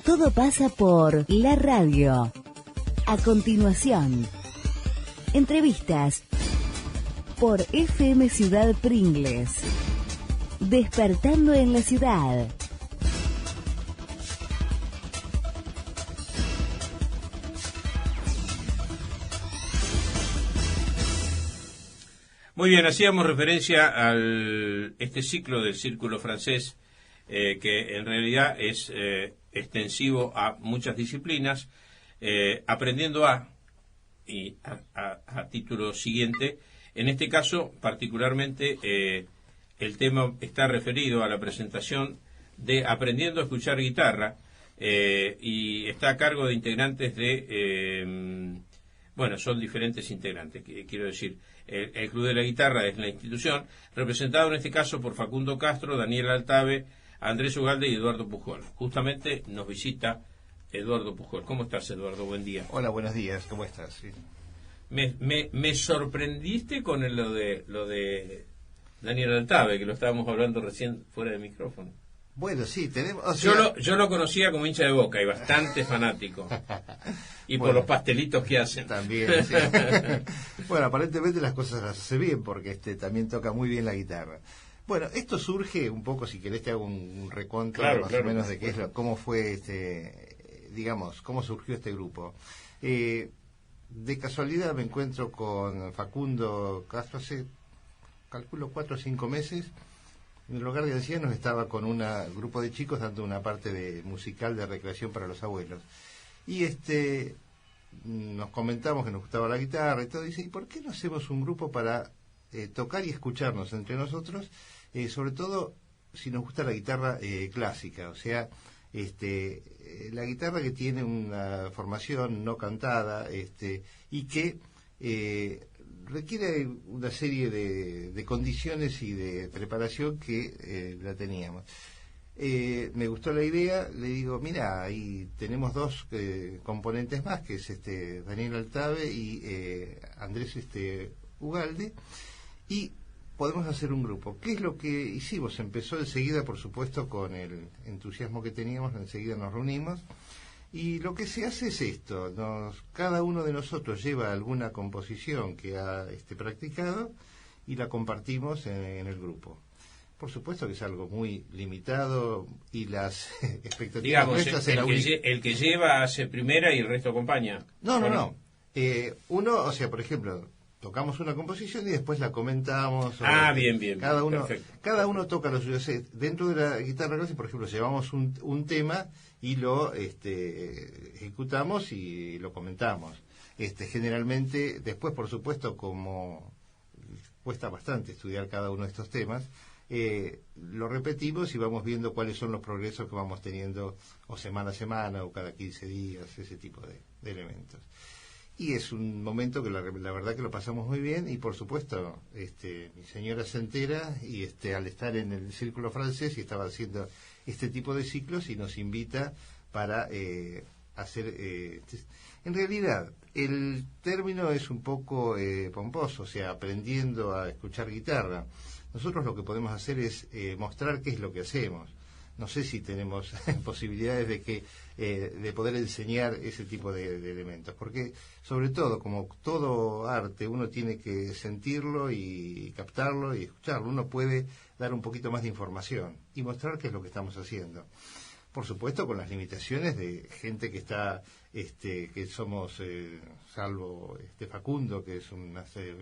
Todo pasa por la radio. A continuación, entrevistas por FM Ciudad Pringles. Despertando en la ciudad. Muy bien, hacíamos referencia a este ciclo del Círculo Francés, que en realidad es extensivo a muchas disciplinas, aprendiendo a título siguiente. En este caso, particularmente, el tema está referido a la presentación de Aprendiendo a escuchar guitarra, y está a cargo de integrantes de... son diferentes integrantes, quiero decir, el Club de la Guitarra es la institución, representado en este caso por Facundo Castro, Daniel Altave, Andrés Ugalde y Eduardo Pujol. Justamente nos visita Eduardo Pujol. ¿Cómo estás, Eduardo? Buen día. Hola, buenos días. ¿Cómo estás? Sí. Me sorprendiste con lo de Daniel Altave, que lo estábamos hablando recién fuera de micrófono. Bueno, sí, tenemos... O sea... yo lo conocía como hincha de Boca y bastante fanático. Y por los pastelitos que hacen. También, sí. Bueno, aparentemente las cosas las hace bien, porque también toca muy bien la guitarra. Bueno, esto surge un poco, si querés te hago un reconto más o menos de qué es cómo fue, digamos, cómo surgió este grupo. De casualidad me encuentro con Facundo Castro hace, calculo, 4 o 5 meses. En el hogar de ancianos estaba con un grupo de chicos dando una parte de musical de recreación para los abuelos. Y nos comentamos que nos gustaba la guitarra y todo. Y dice, ¿y por qué no hacemos un grupo para tocar y escucharnos entre nosotros? Sobre todo si nos gusta la guitarra clásica, o sea, la guitarra que tiene una formación no cantada, y que requiere una serie de condiciones y de preparación que la teníamos. Me gustó la idea, le digo, mira, ahí tenemos 2 componentes más, que es Daniel Altave y Andrés Ugalde, y podemos hacer un grupo. ¿Qué es lo que hicimos? Empezó enseguida, por supuesto, con el entusiasmo que teníamos, enseguida nos reunimos, y lo que se hace es esto, cada uno de nosotros lleva alguna composición que ha practicado y la compartimos en el grupo. Por supuesto que es algo muy limitado y las expectativas... Digamos, el que lleva hace primera y el resto acompaña. No. Uno, o sea, por ejemplo, tocamos una composición y después la comentamos. Bien. Cada uno toca lo suyo. Dentro de la guitarra clásica, por ejemplo, llevamos un tema y lo ejecutamos y lo comentamos. Generalmente, después, por supuesto, como cuesta bastante estudiar cada uno de estos temas, lo repetimos y vamos viendo cuáles son los progresos que vamos teniendo o semana a semana o cada 15 días, ese tipo de elementos. Y es un momento que la verdad que lo pasamos muy bien, y por supuesto mi señora se entera y al estar en el Círculo Francés y estaba haciendo este tipo de ciclos y nos invita para hacer... en realidad el término es un poco pomposo, o sea, aprendiendo a escuchar guitarra. Nosotros lo que podemos hacer es mostrar qué es lo que hacemos. No sé si tenemos posibilidades de poder enseñar ese tipo de elementos, porque sobre todo, como todo arte, uno tiene que sentirlo y captarlo y escucharlo. Uno puede dar un poquito más de información y mostrar qué es lo que estamos haciendo. Por supuesto, con las limitaciones de gente que está, que somos, salvo Facundo, que es un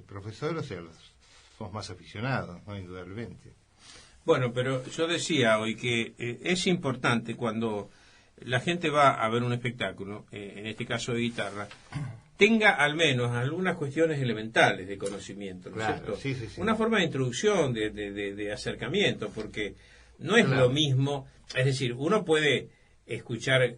profesor, o sea, somos más aficionados, ¿no? Indudablemente. Bueno, pero yo decía hoy que es importante cuando la gente va a ver un espectáculo, en este caso de guitarra, tenga al menos algunas cuestiones elementales de conocimiento, ¿no es cierto? Sí. Una forma de introducción, de acercamiento, porque no es lo mismo, es decir, uno puede escuchar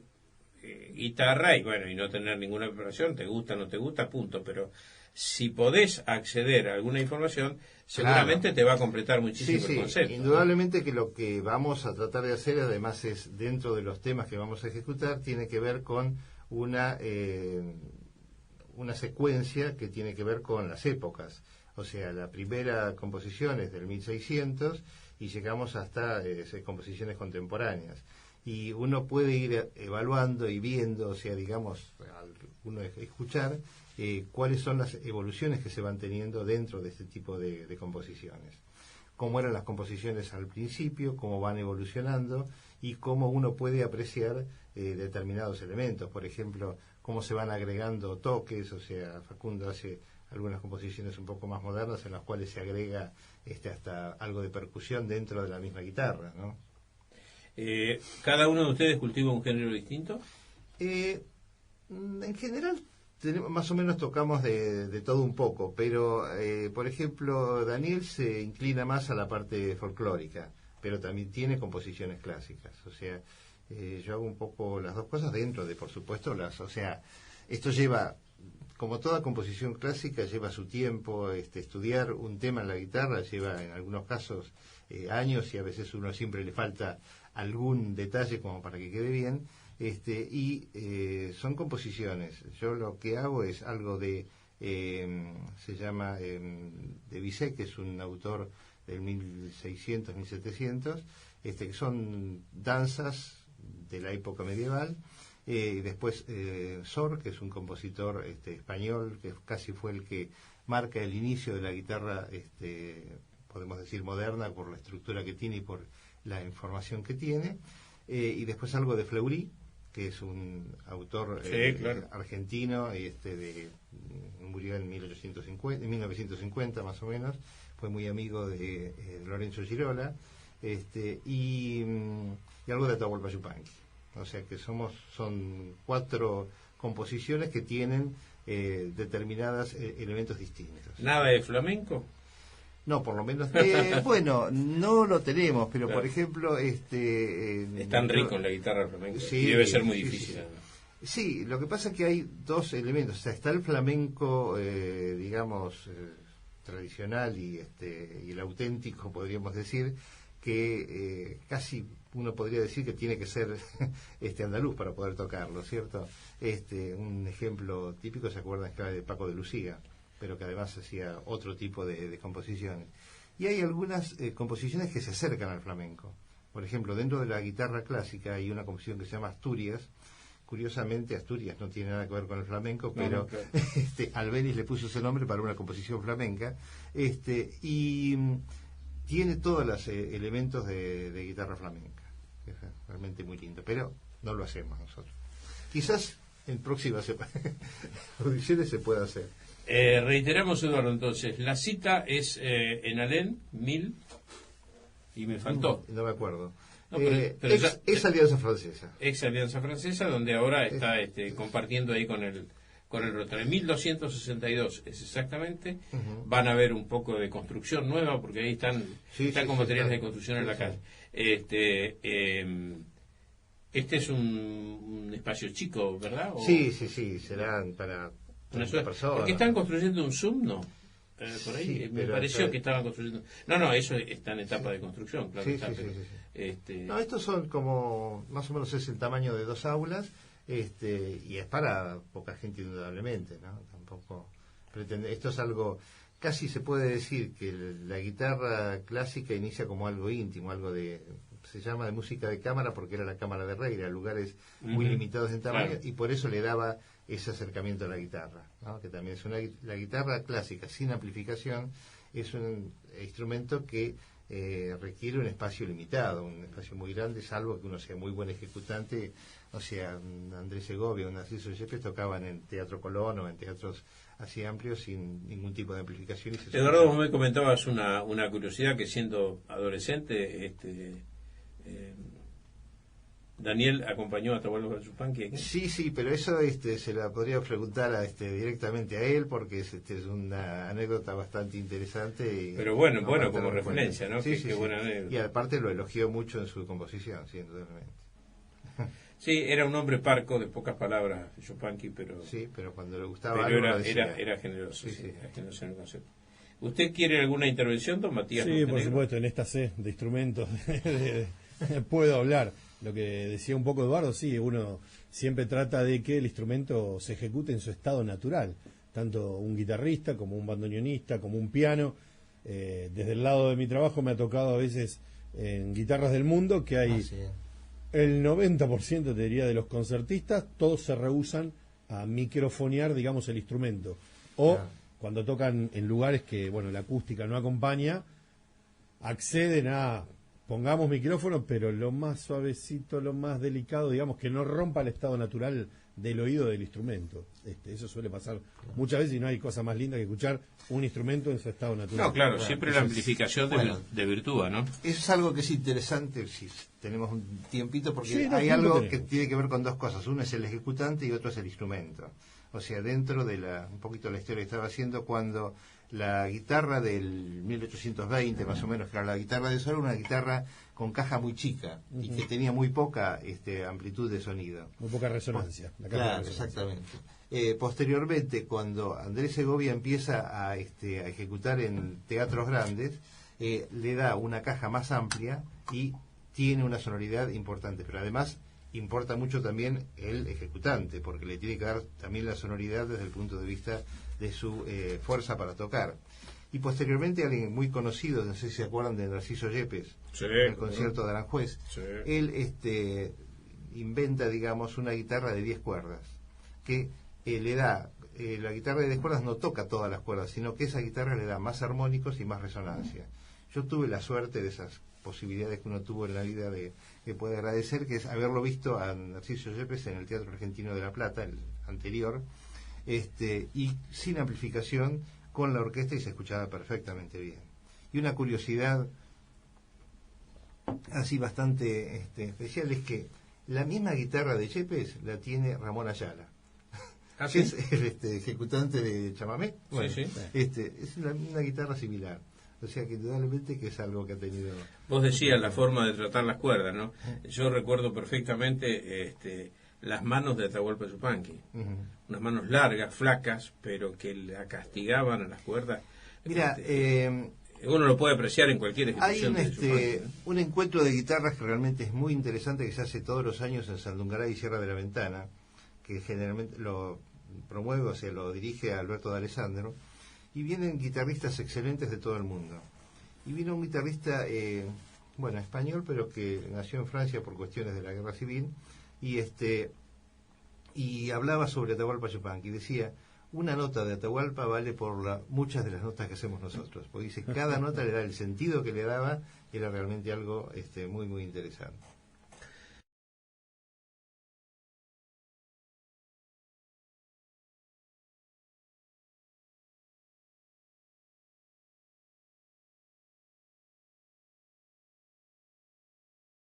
guitarra y no tener ninguna preparación, te gusta, no te gusta, punto, pero si podés acceder a alguna información, seguramente te va a completar muchísimo el concepto. Indudablemente, ¿no? Que lo que vamos a tratar de hacer, además, es dentro de los temas que vamos a ejecutar, tiene que ver con una secuencia que tiene que ver con las épocas. O sea, la primera composición es del 1600 y llegamos hasta composiciones contemporáneas. y uno puede ir evaluando y viendo, o sea, digamos, uno escuchar cuáles son las evoluciones que se van teniendo dentro de este tipo de composiciones. Cómo eran las composiciones al principio, cómo van evolucionando y cómo uno puede apreciar determinados elementos. Por ejemplo, cómo se van agregando toques, o sea, Facundo hace algunas composiciones un poco más modernas en las cuales se agrega hasta algo de percusión dentro de la misma guitarra, ¿no? ¿Cada uno de ustedes cultiva un género distinto? En general, más o menos tocamos de todo un poco, pero, por ejemplo, Daniel se inclina más a la parte folclórica, pero también tiene composiciones clásicas. O sea, yo hago un poco las dos cosas dentro de, por supuesto, o sea, esto lleva, como toda composición clásica, lleva su tiempo. Estudiar un tema en la guitarra lleva, en algunos casos, años, y a veces uno siempre le falta algún detalle como para que quede bien. Son composiciones. Yo lo que hago es algo se llama de Bizet, que es un autor del 1600, 1700, que son danzas de la época medieval. Y después Sor, que es un compositor español, que casi fue el que marca el inicio de la guitarra, podemos decir moderna, por la estructura que tiene y por la información que tiene. Y después algo de Fleury, que es un autor claro, argentino, murió en 1950 más o menos, fue muy amigo de Lorenzo Girola, y algo de Atahualpa Yupanqui. O sea que son 4 composiciones que tienen determinados elementos distintos. ¿Nada de flamenco? No, por lo menos, bueno, no lo tenemos, pero claro, por ejemplo, es tan rico en la guitarra flamenca, sí, y debe ser muy difícil. Sí, lo que pasa es que hay 2 elementos. O sea, está el flamenco, digamos, tradicional y el auténtico, podríamos decir, que casi uno podría decir que tiene que ser andaluz para poder tocarlo, ¿cierto? Un ejemplo típico, ¿se acuerdan? Es de Paco de Lucía, pero que además hacía otro tipo de composiciones. Y hay algunas composiciones que se acercan al flamenco. Por ejemplo, dentro de la guitarra clásica hay una composición que se llama Asturias. Curiosamente, Asturias no tiene nada que ver con el flamenco, pero claro, Albéniz le puso ese nombre para una composición flamenca, y tiene todos los elementos de guitarra flamenca. Es realmente muy lindo, pero no lo hacemos nosotros. Quizás en próximas audiciones se pueda hacer. Reiteramos, Eduardo, entonces, la cita es en Alén, 1000, y me faltó. No me acuerdo. No, pero ex Alianza Francesa. Ex Alianza Francesa, donde ahora está compartiendo ahí con el Rotary. 1262 es exactamente. Van a ver un poco de construcción nueva, porque ahí están con materiales de construcción en la calle. Este es un espacio chico, ¿verdad? Sí, serán para personas. Porque están construyendo un Zoom, ¿no? Por ahí Sí, me pareció que estaban construyendo. No, eso está en etapa de construcción, claro. No, estos son como, más o menos es el tamaño de 2 aulas, y es para poca gente indudablemente, ¿no? Tampoco pretende. Esto es algo, casi se puede decir que la guitarra clásica inicia como algo íntimo, se llama de música de cámara porque era la cámara de Rey, eran lugares muy limitados en tamaño, claro, y por eso le daba ese acercamiento a la guitarra, ¿no? Que también es la guitarra clásica sin amplificación, es un instrumento que requiere un espacio limitado, un espacio muy grande, salvo que uno sea muy buen ejecutante. O sea, Andrés Segovia o Narciso Yepes tocaban en Teatro Colón o en teatros así amplios sin ningún tipo de amplificación. Eduardo, vos me comentabas una curiosidad, que siendo adolescente Daniel acompañó a Atahualpa Yupanqui. Sí, pero eso se la podría preguntar directamente a él, porque es una anécdota bastante interesante. Pero bueno, como referencia, ¿no? Sí, qué buena anécdota. Y aparte lo elogió mucho en su composición, sí, indudablemente. Sí, era un hombre parco, de pocas palabras, Yupanqui, pero... Sí, pero cuando le gustaba pero algo era generoso, era generoso en el concepto. ¿Usted quiere alguna intervención, don Matías? Sí, por supuesto, en esta C de instrumentos puedo hablar. Lo que decía un poco Eduardo, sí, uno siempre trata de que el instrumento se ejecute en su estado natural, tanto un guitarrista como un bandoneonista, como un piano. Desde el lado de mi trabajo me ha tocado a veces en guitarras del mundo que hay El 90% te diría de los concertistas, todos se rehúsan a microfonear, digamos, el instrumento. O cuando tocan en lugares que, bueno, la acústica no acompaña, acceden a, pongamos micrófono, pero lo más suavecito, lo más delicado, digamos, que no rompa el estado natural del oído del instrumento. Eso suele pasar muchas veces y no hay cosa más linda que escuchar un instrumento en su estado natural. No, claro, siempre la amplificación de virtud, ¿no? Eso es algo que es interesante, si tenemos un tiempito, porque Sí, hay algo que tiene que ver con dos cosas. Uno es el ejecutante y otro es el instrumento. O sea, dentro de un poquito la historia que estaba haciendo, cuando la guitarra del 1820, más o menos, que era la guitarra de sol, una guitarra con caja muy chica y que tenía muy poca amplitud de sonido. Muy poca resonancia. Claro, exactamente. Posteriormente, cuando Andrés Segovia empieza a ejecutar en teatros grandes, le da una caja más amplia y tiene una sonoridad importante, pero además importa mucho también el ejecutante, porque le tiene que dar también la sonoridad desde el punto de vista de su fuerza para tocar. Y posteriormente alguien muy conocido, no sé si se acuerdan de Narciso Yepes, en el concierto de Aranjuez, él inventa, digamos, una guitarra de 10 cuerdas, que le da, la guitarra de 10 cuerdas no toca todas las cuerdas, sino que esa guitarra le da más armónicos y más resonancia. Yo tuve la suerte de esas posibilidades que uno tuvo en la vida que puede agradecer, que es haberlo visto a Narciso Yepes en el Teatro Argentino de La Plata, el anterior, y sin amplificación, con la orquesta, y se escuchaba perfectamente bien. Y una curiosidad así bastante especial es que la misma guitarra de Yepes la tiene Ramón Ayala, que es el ejecutante de chamamé. Bueno, es una guitarra similar. O sea que indudablemente que es algo que ha tenido... Vos decías la forma de tratar las cuerdas, ¿no? Yo recuerdo perfectamente las manos de Atahualpa Yupanqui. Unas manos largas, flacas, pero que la castigaban a las cuerdas. Mira, uno lo puede apreciar en cualquier ejecución hay de Yupanqui, ¿no? un encuentro de guitarras que realmente es muy interesante, que se hace todos los años en Sandungaray y Sierra de la Ventana, que generalmente lo promueve, o sea, lo dirige a Alberto de Alessandro, y vienen guitarristas excelentes de todo el mundo. Y vino un guitarrista, español, pero que nació en Francia por cuestiones de la guerra civil, y hablaba sobre Atahualpa Yupanqui, y decía, una nota de Atahualpa vale por muchas de las notas que hacemos nosotros, porque dice, cada nota le da el sentido que le daba, era realmente algo muy, muy interesante.